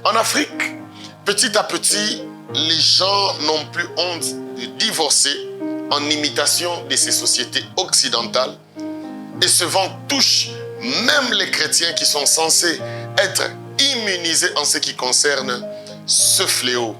En Afrique, petit à petit, les gens n'ont plus honte de divorcer en imitation de ces sociétés occidentales et ce vent touche même les chrétiens qui sont censés être immunisés en ce qui concerne ce fléau.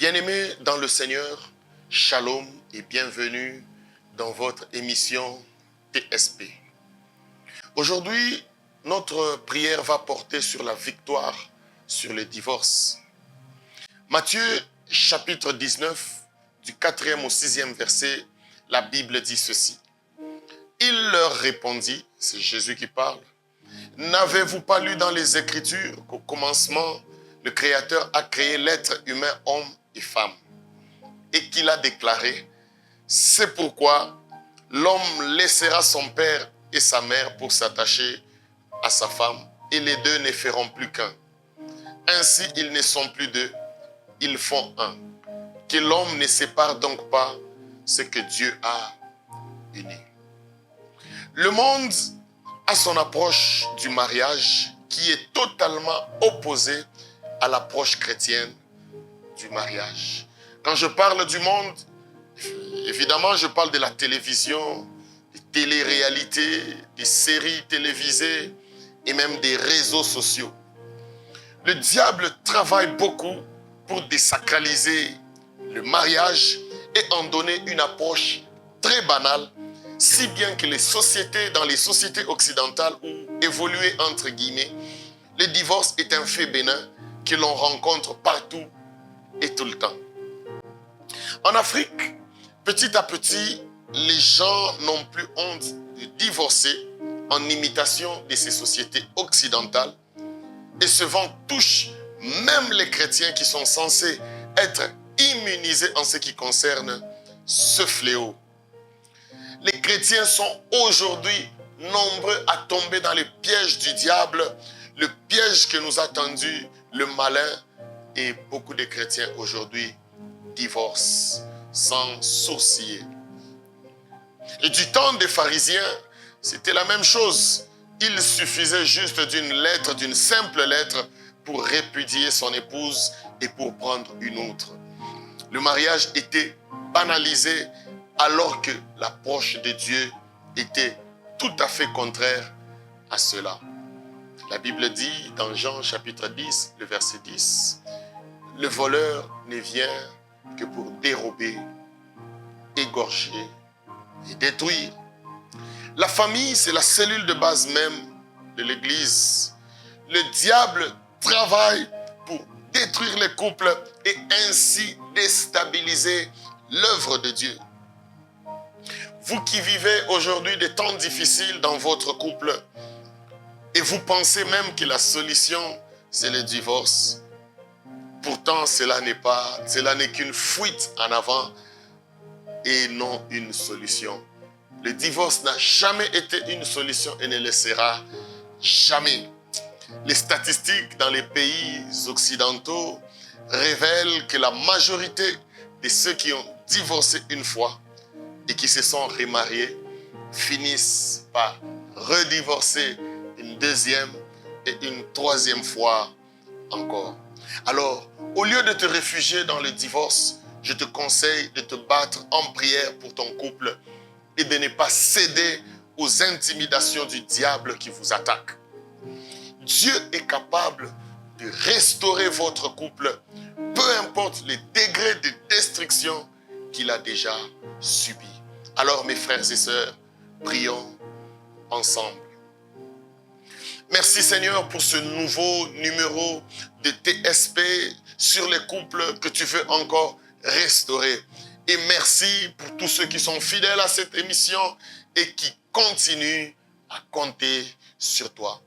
Bien-aimés dans le Seigneur, Shalom et bienvenue dans votre émission TSP. Aujourd'hui, notre prière va porter sur la victoire sur le divorce. Matthieu chapitre 19, du 4e au 6e verset, la Bible dit ceci. Il leur répondit, c'est Jésus qui parle, « N'avez-vous pas lu dans les Écritures qu'au commencement, le Créateur a créé l'être humain, homme et femme, et qu'il a déclaré, c'est pourquoi l'homme laissera son père et sa mère pour s'attacher à sa femme, et les deux ne feront plus qu'un. Ainsi, ils ne sont plus deux, ils font un. Que l'homme ne sépare donc pas ce que Dieu a uni. » Le monde a son approche du mariage qui est totalement opposée à l'approche chrétienne du mariage. Quand je parle du monde, évidemment, je parle de la télévision, des téléréalités, des séries télévisées et même des réseaux sociaux. Le diable travaille beaucoup pour désacraliser le mariage et en donner une approche très banale, si bien que dans les sociétés occidentales où évoluer entre guillemets, le divorce est un fait bénin que l'on rencontre partout et tout le temps. En Afrique, petit à petit, les gens n'ont plus honte de divorcer en imitation de ces sociétés occidentales et ce vent touche même les chrétiens qui sont censés être immunisés en ce qui concerne ce fléau. Les chrétiens sont aujourd'hui nombreux à tomber dans le piège du diable, le piège que nous a tendu le malin, et beaucoup de chrétiens aujourd'hui divorcent sans sourciller. Et du temps des pharisiens, c'était la même chose. Il suffisait juste d'une simple lettre pour répudier son épouse et pour prendre une autre. Le mariage était banalisé alors que l'approche de Dieu était tout à fait contraire à cela. La Bible dit dans Jean chapitre 10, le verset 10, « Le voleur ne vient que pour dérober, égorger et détruire. » La famille, c'est la cellule de base même de l'Église. Le diable travaille pour détruire les couples et ainsi déstabiliser l'œuvre de Dieu. Vous qui vivez aujourd'hui des temps difficiles dans votre couple et vous pensez même que la solution, c'est le divorce. Pourtant, cela n'est qu'une fuite en avant et non une solution. Le divorce n'a jamais été une solution et ne le sera jamais. Les statistiques dans les pays occidentaux révèlent que la majorité de ceux qui ont divorcé une fois et qui se sont remariés finissent par redivorcer une deuxième et une troisième fois encore. Alors, au lieu de te réfugier dans le divorce, je te conseille de te battre en prière pour ton couple et de ne pas céder aux intimidations du diable qui vous attaque. Dieu est capable de restaurer votre couple, peu importe les degrés de destruction qu'il a déjà subis. Alors, mes frères et sœurs, prions ensemble. Merci Seigneur pour ce nouveau numéro de TSP sur les couples que tu veux encore restaurer. Et merci pour tous ceux qui sont fidèles à cette émission et qui continuent à compter sur toi.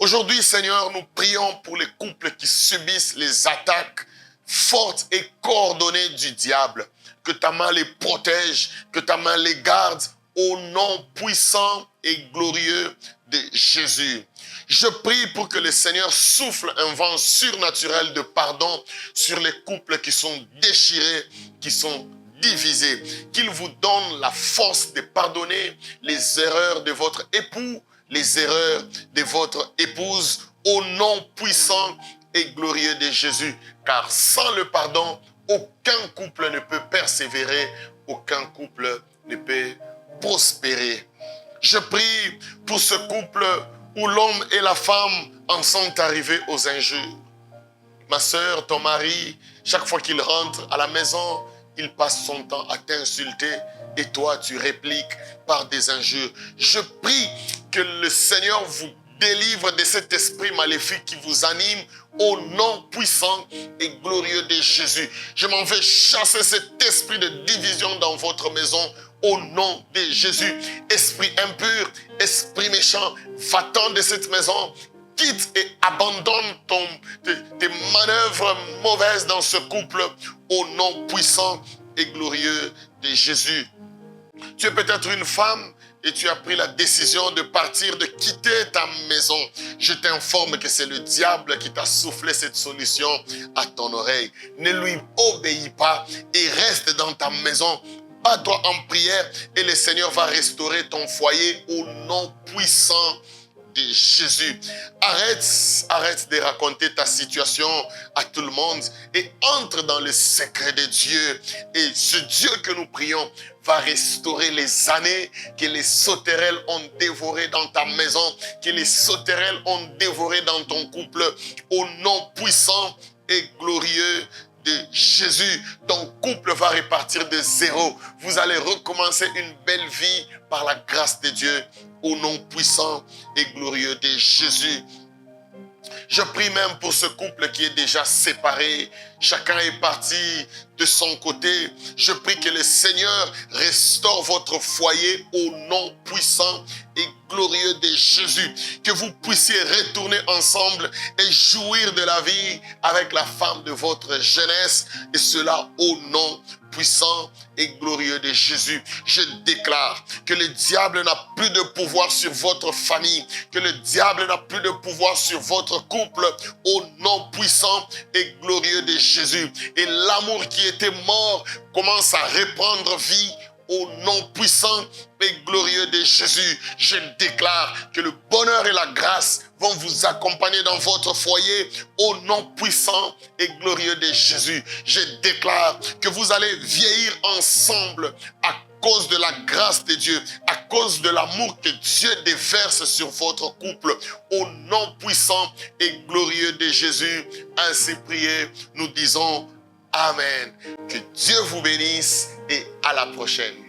Aujourd'hui, Seigneur, nous prions pour les couples qui subissent les attaques fortes et coordonnées du diable. Que ta main les protège, que ta main les garde au nom puissant et glorieux de Jésus. Je prie pour que le Seigneur souffle un vent surnaturel de pardon sur les couples qui sont déchirés, qui sont divisés. Qu'il vous donne la force de pardonner les erreurs de votre époux, les erreurs de votre épouse, au nom puissant et glorieux de Jésus. Car sans le pardon, aucun couple ne peut persévérer, aucun couple ne peut prospérer. Je prie pour ce couple où l'homme et la femme en sont arrivés aux injures. Ma sœur, ton mari, chaque fois qu'il rentre à la maison, il passe son temps à t'insulter et toi, tu répliques par des injures. Je prie que le Seigneur vous délivre de cet esprit maléfique qui vous anime au nom puissant et glorieux de Jésus. Je m'en vais chasser cet esprit de division dans votre maison au nom de Jésus. Esprit impur, esprit méchant, va-t'en de cette maison. Quitte et abandonne tes manœuvres mauvaises dans ce couple au nom puissant et glorieux de Jésus. Tu es peut-être une femme et tu as pris la décision de partir, de quitter ta maison. Je t'informe que c'est le diable qui t'a soufflé cette solution à ton oreille. Ne lui obéis pas et reste dans ta maison. Bats-toi en prière et le Seigneur va restaurer ton foyer au nom puissant de Jésus. Arrête de raconter ta situation à tout le monde et entre dans le secret de Dieu. Et ce Dieu que nous prions va restaurer les années que les sauterelles ont dévorées dans ta maison, que les sauterelles ont dévorées dans ton couple, au nom puissant et glorieux de Jésus. Ton couple va repartir de zéro. Vous allez recommencer une belle vie par la grâce de Dieu, au nom puissant et glorieux de Jésus. Je prie même pour ce couple qui est déjà séparé. Chacun est parti de son côté. Je prie que le Seigneur restaure votre foyer au nom puissant et glorieux de Jésus. Que vous puissiez retourner ensemble et jouir de la vie avec la femme de votre jeunesse. Et cela au nom puissant et glorieux de Jésus. Je déclare que le diable n'a plus de pouvoir sur votre famille, que le diable n'a plus de pouvoir sur votre couple, au nom puissant et glorieux de Jésus. Et l'amour qui était mort commence à reprendre vie au nom puissant et glorieux de Jésus. Je déclare que le bonheur et la grâce vont vous accompagner dans votre foyer au nom puissant et glorieux de Jésus. Je déclare que vous allez vieillir ensemble à cause de la grâce de Dieu, à cause de l'amour que Dieu déverse sur votre couple, au nom puissant et glorieux de Jésus. Ainsi prié, nous disons Amen. Que Dieu vous bénisse et à la prochaine.